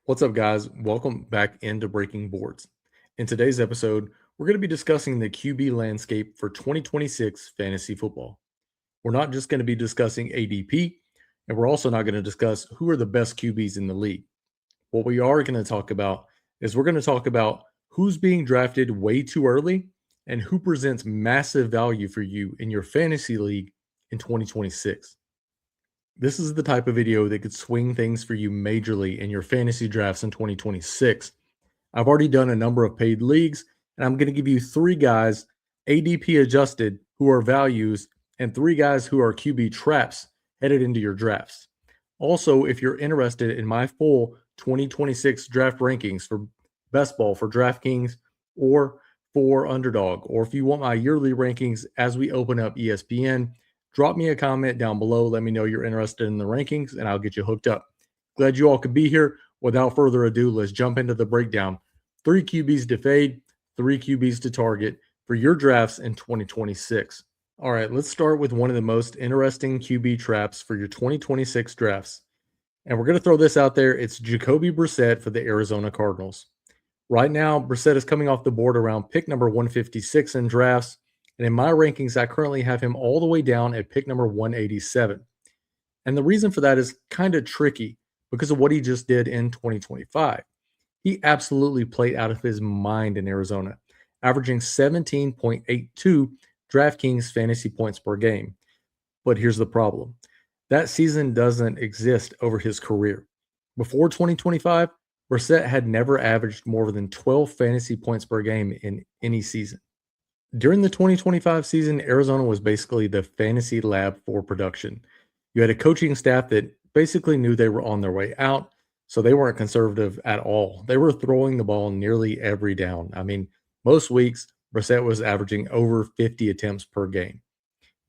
What's up, guys? Welcome back into Breaking Boards. In today's episode, we're going to be discussing the QB landscape for 2026 fantasy football. We're not just going to be discussing ADP, and we're also not going to discuss who are the best QBs in the league. What we are going to talk about is we're going to talk about who's being drafted way too early and who presents massive value for you in your fantasy league in 2026. This is the type of video that could swing things for you majorly in your fantasy drafts in 2026. I've already done a number of paid leagues, and I'm going to give you three guys, ADP adjusted, who are values, and three guys who are QB traps headed into your drafts. Also, if you're interested in my full 2026 draft rankings for Best Ball, for DraftKings, or for Underdog, or if you want my yearly rankings as we open up ESPN, drop me a comment down below. Let me know you're interested in the rankings, and I'll get you hooked up. Glad you all could be here. Without further ado, let's jump into the breakdown. 3 QBs to fade, 3 QBs to target for your drafts in 2026. All right, let's start with one of the most interesting QB traps for your 2026 drafts. And we're going to throw this out there. It's Jacoby Brissett for the Arizona Cardinals. Right now, Brissett is coming off the board around pick number 156 in drafts. And in my rankings, I currently have him all the way down at pick number 187. And the reason for that is kind of tricky because of what he just did in 2025. He absolutely played out of his mind in Arizona, averaging 17.82 DraftKings fantasy points per game. But here's the problem. That season doesn't exist over his career. Before 2025, Brissett had never averaged more than 12 fantasy points per game in any season. During the 2025 season, Arizona was basically the fantasy lab for production. You had a coaching staff that basically knew they were on their way out, so they weren't conservative at all. They were throwing the ball nearly every down. I mean, most weeks, Brissett was averaging over 50 attempts per game.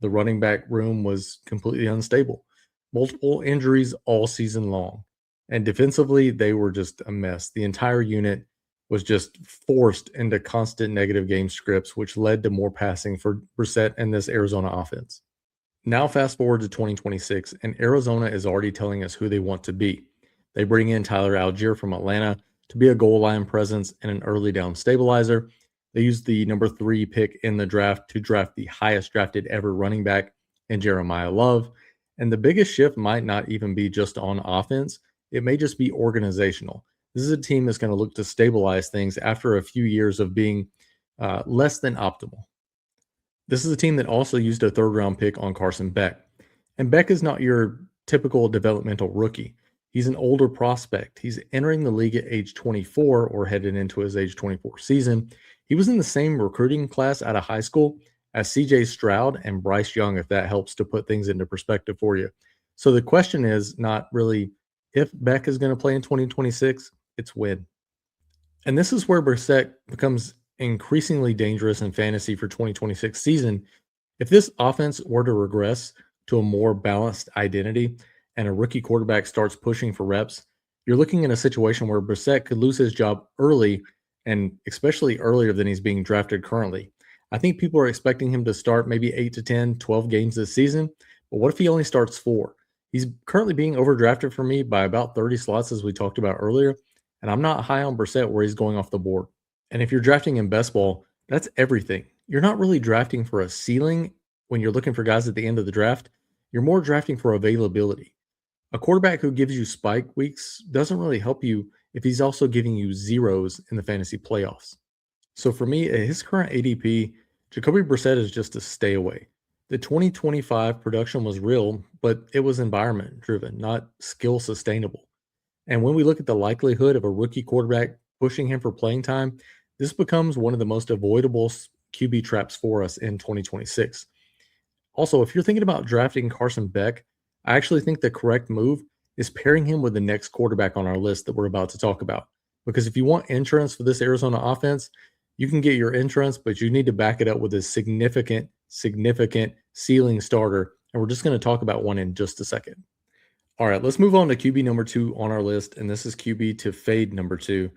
The running back room was completely unstable. Multiple injuries all season long. And defensively, they were just a mess. The entire unit was just forced into constant negative game scripts, which led to more passing for Brissett and this Arizona offense. Now fast forward to 2026, and Arizona is already telling us who they want to be. They bring in Tyler Algier from Atlanta to be a goal line presence and an early down stabilizer. They used the number 3 pick in the draft to draft the highest drafted ever running back in Jeremiah Love. And the biggest shift might not even be just on offense. It may just be organizational. This is a team that's going to look to stabilize things after a few years of being less than optimal. This is a team that also used a third-round pick on Carson Beck. And Beck is not your typical developmental rookie. He's an older prospect. He's entering the league at age 24 or headed into his age 24 season. He was in the same recruiting class out of high school as CJ Stroud and Bryce Young, if that helps to put things into perspective for you. So the question is not really if Beck is going to play in 2026, it's when. And this is where Brissett becomes increasingly dangerous in fantasy for 2026 season. If this offense were to regress to a more balanced identity and a rookie quarterback starts pushing for reps, you're looking at a situation where Brissett could lose his job early, and especially earlier than he's being drafted currently. I think people are expecting him to start maybe 8 to 10, 12 games this season, but what if he only starts 4? He's currently being overdrafted for me by about 30 slots, as we talked about earlier, and I'm not high on Brissett where he's going off the board. And if you're drafting in best ball, that's everything. You're not really drafting for a ceiling when you're looking for guys at the end of the draft. You're more drafting for availability. A quarterback who gives you spike weeks doesn't really help you if he's also giving you zeros in the fantasy playoffs. So for me, at his current ADP, Jacoby Brissett is just a stay away. The 2025 production was real, but it was environment driven, not skill sustainable. And when we look at the likelihood of a rookie quarterback pushing him for playing time, this becomes one of the most avoidable QB traps for us in 2026. Also, if you're thinking about drafting Carson Beck, I actually think the correct move is pairing him with the next quarterback on our list that we're about to talk about. Because if you want insurance for this Arizona offense, you can get your insurance, but you need to back it up with a significant ceiling starter. And we're just going to talk about one in just a second. All right, let's move on to QB number 2 on our list, and this is QB to fade number 2.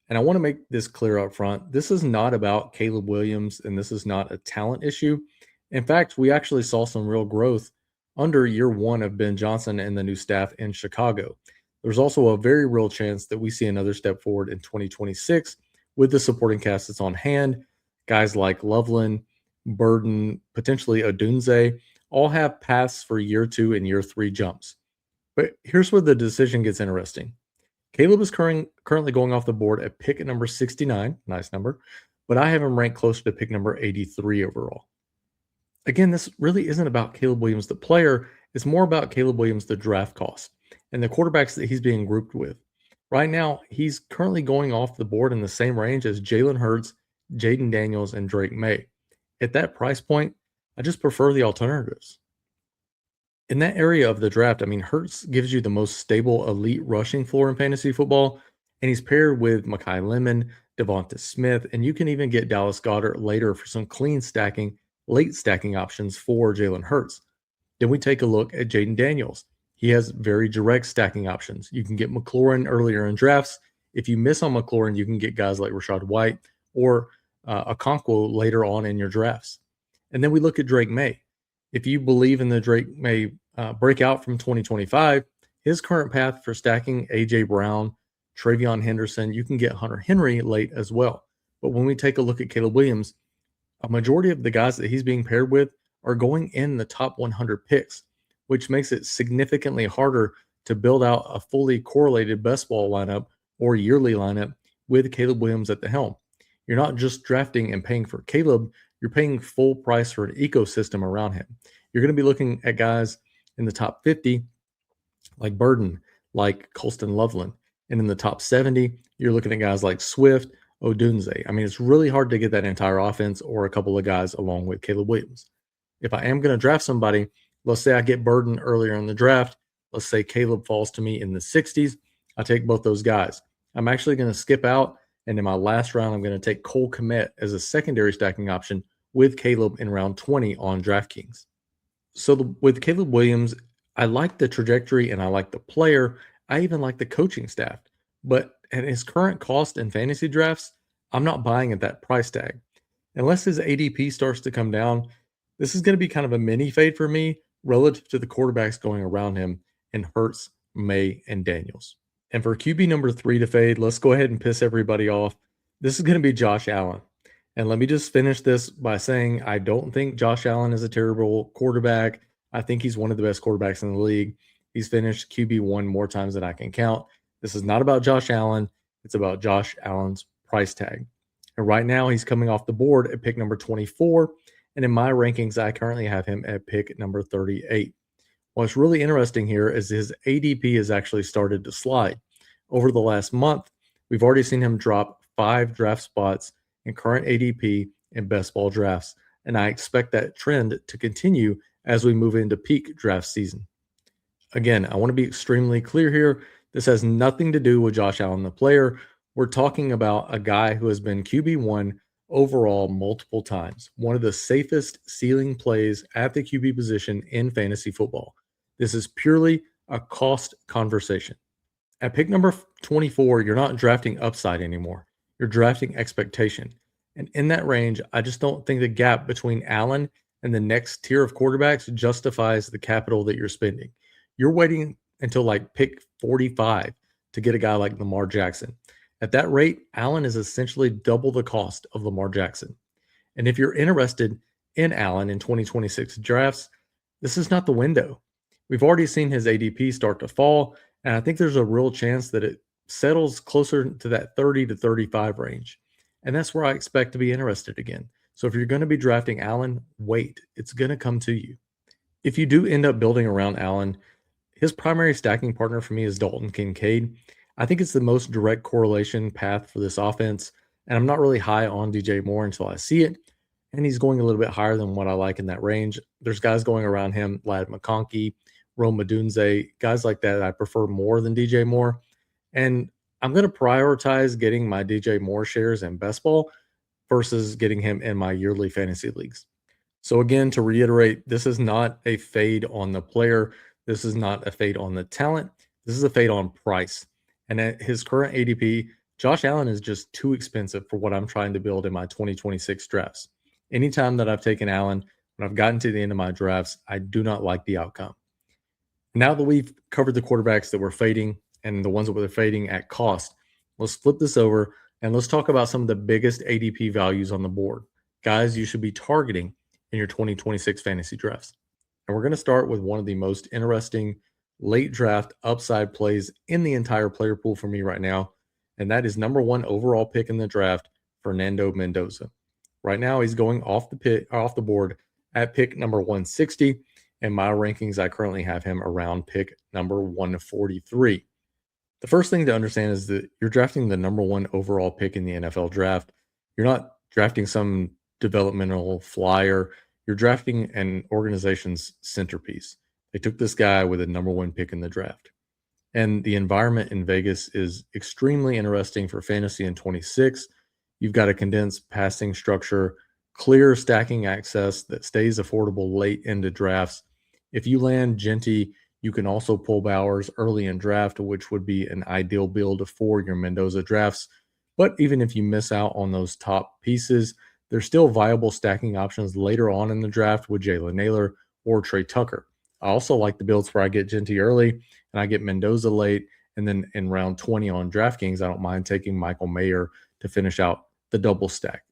And I want to make this clear up front. This is not about Caleb Williams, and this is not a talent issue. In fact, we actually saw some real growth under year 1 of Ben Johnson and the new staff in Chicago. There's also a very real chance that we see another step forward in 2026 with the supporting cast that's on hand. Guys like Loveland, Burden, potentially Odunze, all have paths for year 2 and year 3 jumps. But here's where the decision gets interesting. Caleb is currently going off the board at pick number 69, nice number, but I have him ranked closer to pick number 83 overall. Again, this really isn't about Caleb Williams, the player. It's more about Caleb Williams, the draft cost, and the quarterbacks that he's being grouped with. Right now, he's currently going off the board in the same range as Jalen Hurts, Jaden Daniels, and Drake May. At that price point, I just prefer the alternatives. In that area of the draft, I mean, Hurts gives you the most stable elite rushing floor in fantasy football, and he's paired with Mekhi Lemon, Devonta Smith, and you can even get Dallas Goedert later for some clean stacking, late stacking options for Jalen Hurts. Then we take a look at Jaden Daniels. He has very direct stacking options. You can get McLaurin earlier in drafts. If you miss on McLaurin, you can get guys like Rashad White or Okonkwo later on in your drafts. And then we look at Drake May. If you believe in the Drake May breakout from 2025, his current path for stacking A.J. Brown, Travion Henderson, you can get Hunter Henry late as well. But when we take a look at Caleb Williams, a majority of the guys that he's being paired with are going in the top 100 picks, which makes it significantly harder to build out a fully correlated best ball lineup or yearly lineup with Caleb Williams at the helm. You're not just drafting and paying for Caleb, you're paying full price for an ecosystem around him. You're going to be looking at guys in the top 50 like Burden, like Colston Loveland. And in the top 70, you're looking at guys like Swift, Odunze. I mean, it's really hard to get that entire offense or a couple of guys along with Caleb Williams. If I am going to draft somebody, let's say I get Burden earlier in the draft. Let's say Caleb falls to me in the 60s. I take both those guys. I'm actually going to skip out. And in my last round, I'm going to take Cole Kmet as a secondary stacking option with Caleb in round 20 on DraftKings. So with Caleb Williams, I like the trajectory and I like the player. I even like the coaching staff. But at his current cost in fantasy drafts, I'm not buying at that price tag. Unless his ADP starts to come down, this is going to be kind of a mini fade for me relative to the quarterbacks going around him in Hurts, May, and Daniels. And for QB number 3 to fade, let's go ahead and piss everybody off. This is going to be Josh Allen. And let me just finish this by saying I don't think Josh Allen is a terrible quarterback. I think he's one of the best quarterbacks in the league. He's finished QB1 more times than I can count. This is not about Josh Allen. It's about Josh Allen's price tag. And right now he's coming off the board at pick number 24. And in my rankings, I currently have him at pick number 38. What's really interesting here is his ADP has actually started to slide. Over the last month, we've already seen him drop 5 draft spots in current ADP and best ball drafts, and I expect that trend to continue as we move into peak draft season. Again, I want to be extremely clear here. This has nothing to do with Josh Allen, the player. We're talking about a guy who has been QB1 overall multiple times, one of the safest ceiling plays at the QB position in fantasy football. This is purely a cost conversation. At pick number 24, you're not drafting upside anymore. You're drafting expectation. And in that range, I just don't think the gap between Allen and the next tier of quarterbacks justifies the capital that you're spending. You're waiting until like pick 45 to get a guy like Lamar Jackson. At that rate, Allen is essentially double the cost of Lamar Jackson. And if you're interested in Allen in 2026 drafts, this is not the window. We've already seen his ADP start to fall, and I think there's a real chance that it settles closer to that 30 to 35 range. And that's where I expect to be interested again. So if you're going to be drafting Allen, wait. It's going to come to you. If you do end up building around Allen, his primary stacking partner for me is Dalton Kincaid. I think it's the most direct correlation path for this offense, and I'm not really high on DJ Moore until I see it, and he's going a little bit higher than what I like in that range. There's guys going around him, Lad McConkey, Rome Odunze, guys like that I prefer more than DJ Moore, and I'm going to prioritize getting my DJ Moore shares in best ball versus getting him in my yearly fantasy leagues. So again, to reiterate, this is not a fade on the player. This is not a fade on the talent. This is a fade on price. And at his current ADP, Josh Allen is just too expensive for what I'm trying to build in my 2026 drafts. Anytime that I've taken Allen, when I've gotten to the end of my drafts, I do not like the outcome. Now that we've covered the quarterbacks that we're fading and the ones that were fading at cost. Let's flip this over and let's talk about some of the biggest ADP values on the board. Guys, you should be targeting in your 2026 fantasy drafts. And we're going to start with one of the most interesting late draft upside plays in the entire player pool for me right now. And that is number one overall pick in the draft, Fernando Mendoza. Right now, he's going off the board at pick number 160. In my rankings, I currently have him around pick number 143. The first thing to understand is that you're drafting the number one overall pick in the NFL draft. You're not drafting some developmental flyer. You're drafting an organization's centerpiece. They took this guy with a number one pick in the draft. And the environment in Vegas is extremely interesting for fantasy in 26. You've got a condensed passing structure, clear stacking access that stays affordable late into drafts. If you land Genty, you can also pull Bowers early in draft, which would be an ideal build for your Mendoza drafts. But even if you miss out on those top pieces, there's still viable stacking options later on in the draft with Jalen Naylor or Trey Tucker. I also like the builds where I get Genty early and I get Mendoza late. And then in round 20 on DraftKings, I don't mind taking Michael Mayer to finish out the double stack.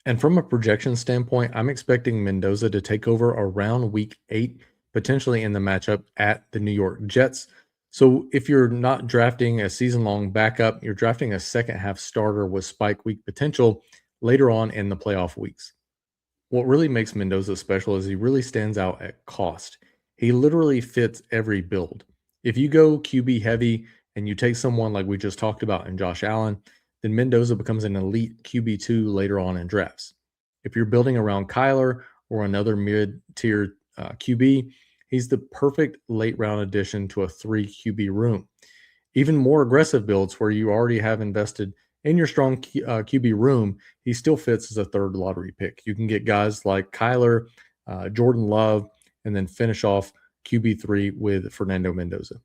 And from a projection standpoint, I'm expecting Mendoza to take over around week 8, potentially in the matchup at the New York Jets. So if you're not drafting a season-long backup, you're drafting a second-half starter with spike week potential later on in the playoff weeks. What really makes Mendoza special is he really stands out at cost. He literally fits every build. If you go QB heavy and you take someone like we just talked about in Josh Allen, then Mendoza becomes an elite QB2 later on in drafts. If you're building around Kyler or another mid-tier QB, he's the perfect late-round addition to a 3 QB room. Even more aggressive builds where you already have invested in your strong QB room, he still fits as a third lottery pick. You can get guys like Kyler, Jordan Love, and then finish off QB3 with Fernando Mendoza.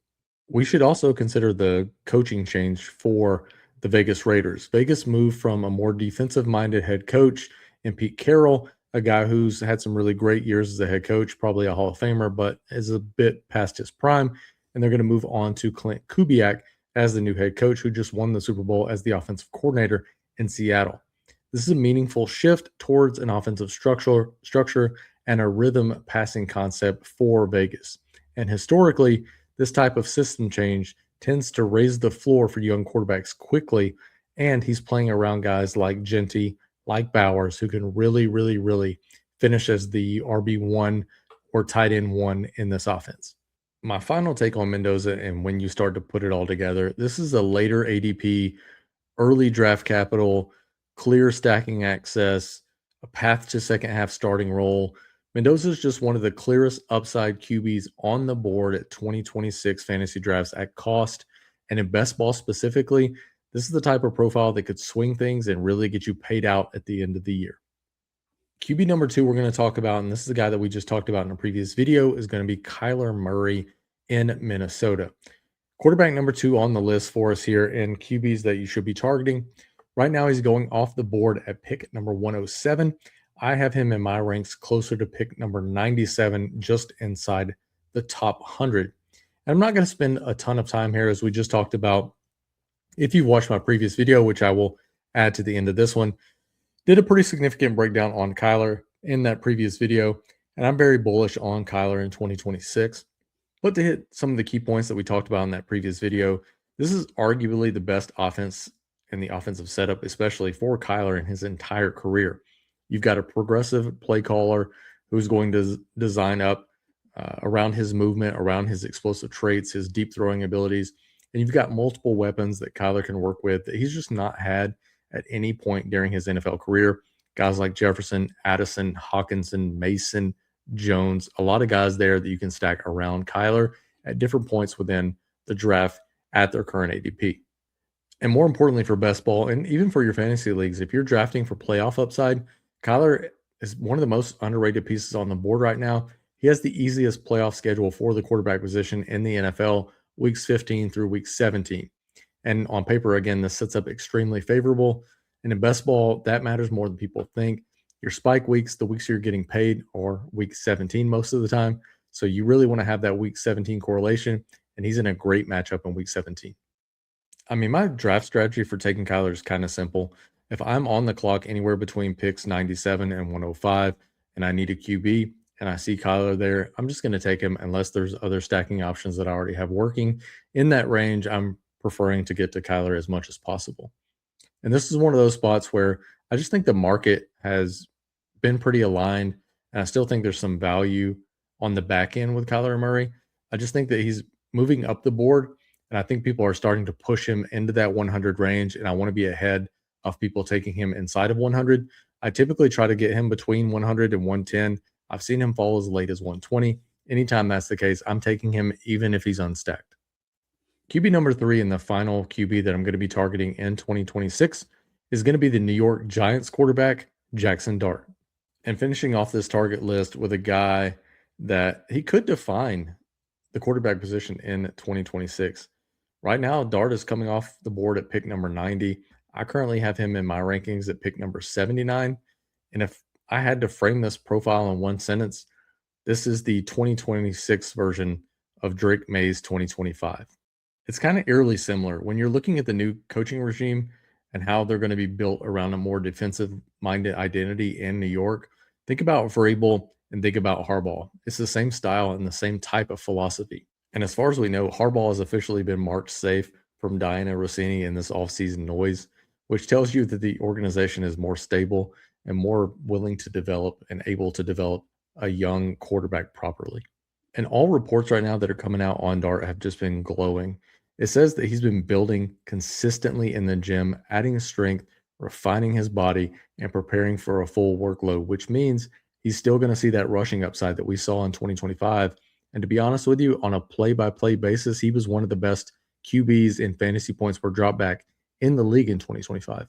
We should also consider the coaching change for the Vegas Raiders. Vegas moved from a more defensive-minded head coach in Pete Carroll, a guy who's had some really great years as a head coach, probably a Hall of Famer, but is a bit past his prime. And they're going to move on to Clint Kubiak as the new head coach, who just won the Super Bowl as the offensive coordinator in Seattle. This is a meaningful shift towards an offensive structure and a rhythm passing concept for Vegas. And historically, this type of system change tends to raise the floor for young quarterbacks quickly, and he's playing around guys like Genty, like Bowers, who can really, really, really finish as the RB1 or tight end 1 in this offense. My final take on Mendoza, and when you start to put it all together, this is a later ADP, early draft capital, clear stacking access, a path to second half starting role. Mendoza is just one of the clearest upside QBs on the board at 2026 fantasy drafts at cost. And in best ball specifically, this is the type of profile that could swing things and really get you paid out at the end of the year. QB number 2 we're going to talk about, and this is the guy that we just talked about in a previous video, is going to be Kyler Murray in Minnesota. Quarterback number 2 on the list for us here in QBs that you should be targeting. Right now, he's going off the board at pick number 107. I have him in my ranks closer to pick number 97, just inside the top 100. And I'm not going to spend a ton of time here, as we just talked about. If you've watched my previous video, which I will add to the end of this one, did a pretty significant breakdown on Kyler in that previous video. And I'm very bullish on Kyler in 2026. But to hit some of the key points that we talked about in that previous video, this is arguably the best offense in the offensive setup, especially for Kyler in his entire career. You've got a progressive play caller who's going to design up around his movement, around his explosive traits, his deep throwing abilities. And you've got multiple weapons that Kyler can work with that he's just not had at any point during his NFL career. Guys like Jefferson, Addison, Hawkinson, Mason, Jones, a lot of guys there that you can stack around Kyler at different points within the draft at their current ADP. And more importantly for best ball, and even for your fantasy leagues, if you're drafting for playoff upside, Kyler is one of the most underrated pieces on the board right now. He has the easiest playoff schedule for the quarterback position in the NFL, weeks 15 through week 17. And on paper, again, this sets up extremely favorable. And in best ball, that matters more than people think. Your spike weeks, the weeks you're getting paid, are week 17 most of the time. So you really want to have that week 17 correlation. and he's in a great matchup in week 17. I mean, my draft strategy for taking Kyler is kind of simple. If I'm on the clock anywhere between picks 97 and 105, and I need a QB, and I see Kyler there, I'm just going to take him unless there's other stacking options that I already have working. In that range, I'm preferring to get to Kyler as much as possible. And this is one of those spots where I just think the market has been pretty aligned, and I still think there's some value on the back end with Kyler Murray. I just think that he's moving up the board, and I think people are starting to push him into that 100 range, and I want to be ahead of people taking him inside of 100. I typically try to get him between 100 and 110. I've seen him fall as late as 120. Anytime that's the case, I'm taking him even if he's unstacked. QB number 3 and the final QB that I'm going to be targeting in 2026 is going to be the New York Giants quarterback, Jaxson Dart. And finishing off this target list with a guy that he could define the quarterback position in 2026. Right now, Dart is coming off the board at pick number 90. I currently have him in my rankings at pick number 79. And if I had to frame this profile in one sentence, this is the 2026 version of Drake May's 2025. It's kind of eerily similar when you're looking at the new coaching regime and how they're going to be built around a more defensive minded identity in New York. Think about Vrabel and think about Harbaugh. It's the same style and the same type of philosophy. And as far as we know, Harbaugh has officially been marked safe from Diana Rossini in this offseason noise, which tells you that the organization is more stable and more willing to develop and able to develop a young quarterback properly. And all reports right now that are coming out on Dart have just been glowing. It says that he's been building consistently in the gym, adding strength, refining his body, and preparing for a full workload, which means he's still going to see that rushing upside that we saw in 2025. And to be honest with you, on a play-by-play basis, he was one of the best QBs in fantasy points per dropback in the league in 2025.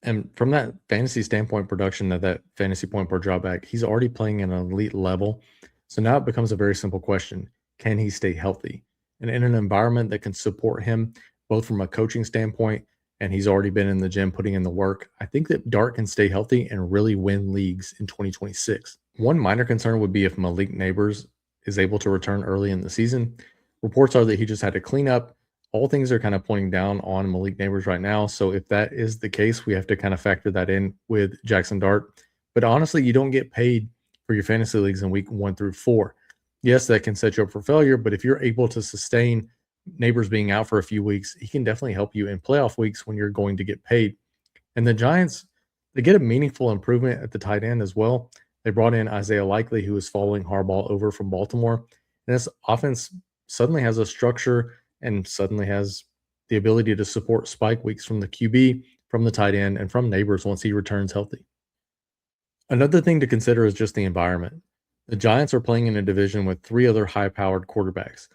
And from that fantasy standpoint, production of that fantasy point per dropback, he's already playing at an elite level. So now it becomes a very simple question. Can he stay healthy? And in an environment that can support him, both from a coaching standpoint, and he's already been in the gym putting in the work, I think that Dart can stay healthy and really win leagues in 2026. One minor concern would be if Malik Neighbors is able to return early in the season. Reports are that he just had to clean up. All things are kind of pointing down on Malik Neighbors right now. So if that is the case, we have to kind of factor that in with Jaxson Dart. But honestly, you don't get paid for your fantasy leagues in week 1 through 4. Yes, that can set you up for failure, but if you're able to sustain Neighbors being out for a few weeks, he can definitely help you in playoff weeks when you're going to get paid. And the Giants, they get a meaningful improvement at the tight end as well. They brought in Isaiah Likely, who is following Harbaugh over from Baltimore. And this offense suddenly has a structure and suddenly has the ability to support spike weeks from the QB, from the tight end, and from Neighbors once he returns healthy. Another thing to consider is just the environment. The Giants are playing in a division with 3 other high-powered quarterbacks.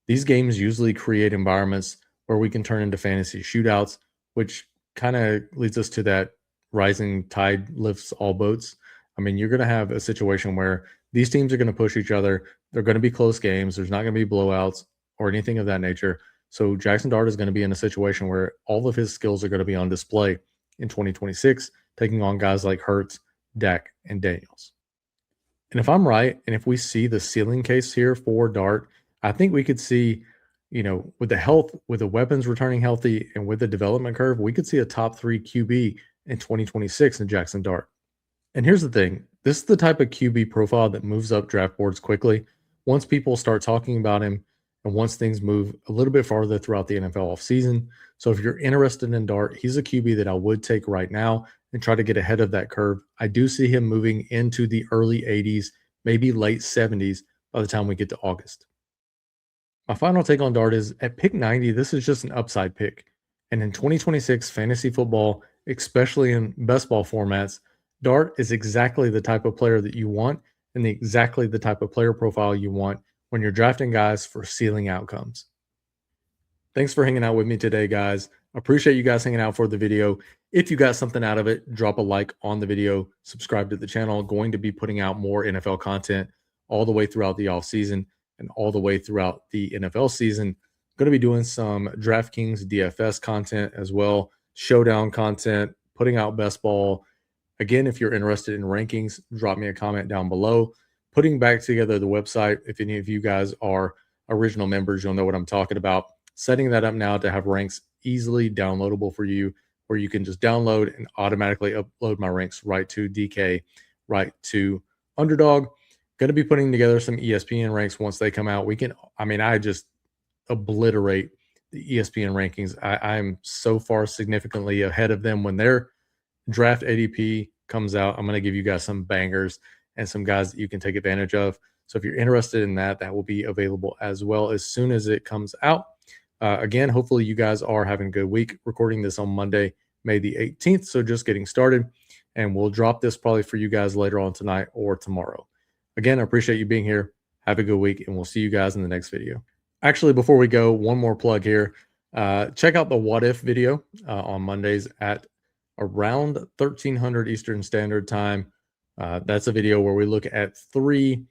These games usually create environments where we can turn into fantasy shootouts, which kind of leads us to that rising tide lifts all boats. I mean, you're going to have a situation where these teams are going to push each other. They're going to be close games. There's not going to be blowouts or anything of that nature. So Jaxson Dart is going to be in a situation where all of his skills are going to be on display in 2026, taking on guys like Hurts, Dak, and Daniels. And if I'm right, and if we see the ceiling case here for Dart, I think we could see, with the health, with the weapons returning healthy, and with the development curve, we could see a top 3 QB in 2026 in Jaxson Dart. And here's the thing. This is the type of QB profile that moves up draft boards quickly. Once people start talking about him and once things move a little bit farther throughout the NFL offseason. So if you're interested in Dart, he's a QB that I would take right now and try to get ahead of that curve. I do see him moving into the early 80s, maybe late 70s by the time we get to August. My final take on Dart is at pick 90, this is just an upside pick. And in 2026 fantasy football, especially in best ball formats, Dart is exactly the type of player that you want and exactly the type of player profile you want when you're drafting guys for ceiling outcomes. Thanks for hanging out with me today, guys. Appreciate you guys hanging out for the video. If you got something out of it, drop a like on the video, subscribe to the channel. Going to be putting out more NFL content all the way throughout the offseason and all the way throughout the NFL season. Going to be doing some DraftKings DFS content as well, showdown content, putting out best ball. Again, if you're interested in rankings, drop me a comment down below. Putting back together the website, if any of you guys are original members, you'll know what I'm talking about. Setting that up now to have ranks easily downloadable for you, where you can just download and automatically upload my ranks right to DK, right to Underdog. Going to be putting together some ESPN ranks once they come out. I just obliterate the ESPN rankings. I'm so far significantly ahead of them. When their draft ADP comes out, I'm going to give you guys some bangers and some guys that you can take advantage of. So if you're interested in that, that will be available as well as soon as it comes out. Again, hopefully you guys are having a good week. Recording this on Monday, May the 18th. So just getting started. And we'll drop this probably for you guys later on tonight or tomorrow. Again, I appreciate you being here. Have a good week, and we'll see you guys in the next video. Actually, before we go, one more plug here. Check out the What If video on Mondays at around 1300 Eastern Standard Time. That's a video where we look at 3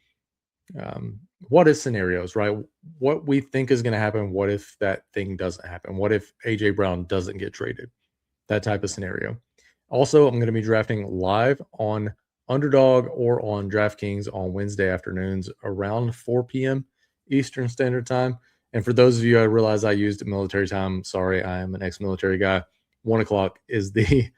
what if scenarios, right? What we think is going to happen. What if that thing doesn't happen? What if AJ Brown doesn't get traded? That type of scenario. Also, I'm going to be drafting live on Underdog or on DraftKings on Wednesday afternoons around 4 p.m. Eastern Standard Time. And for those of you, I realize I used military time. Sorry, I am an ex-military guy. 1 o'clock is the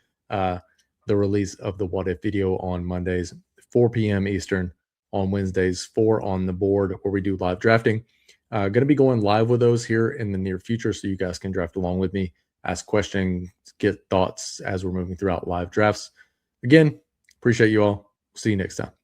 release of the What If video on Mondays, 4 p.m. Eastern. On Wednesdays, 4 on the board, where we do live drafting. Going to be going live with those here in the near future, so you guys can draft along with me, ask questions, get thoughts as we're moving throughout live drafts. Again, appreciate you all. See you next time.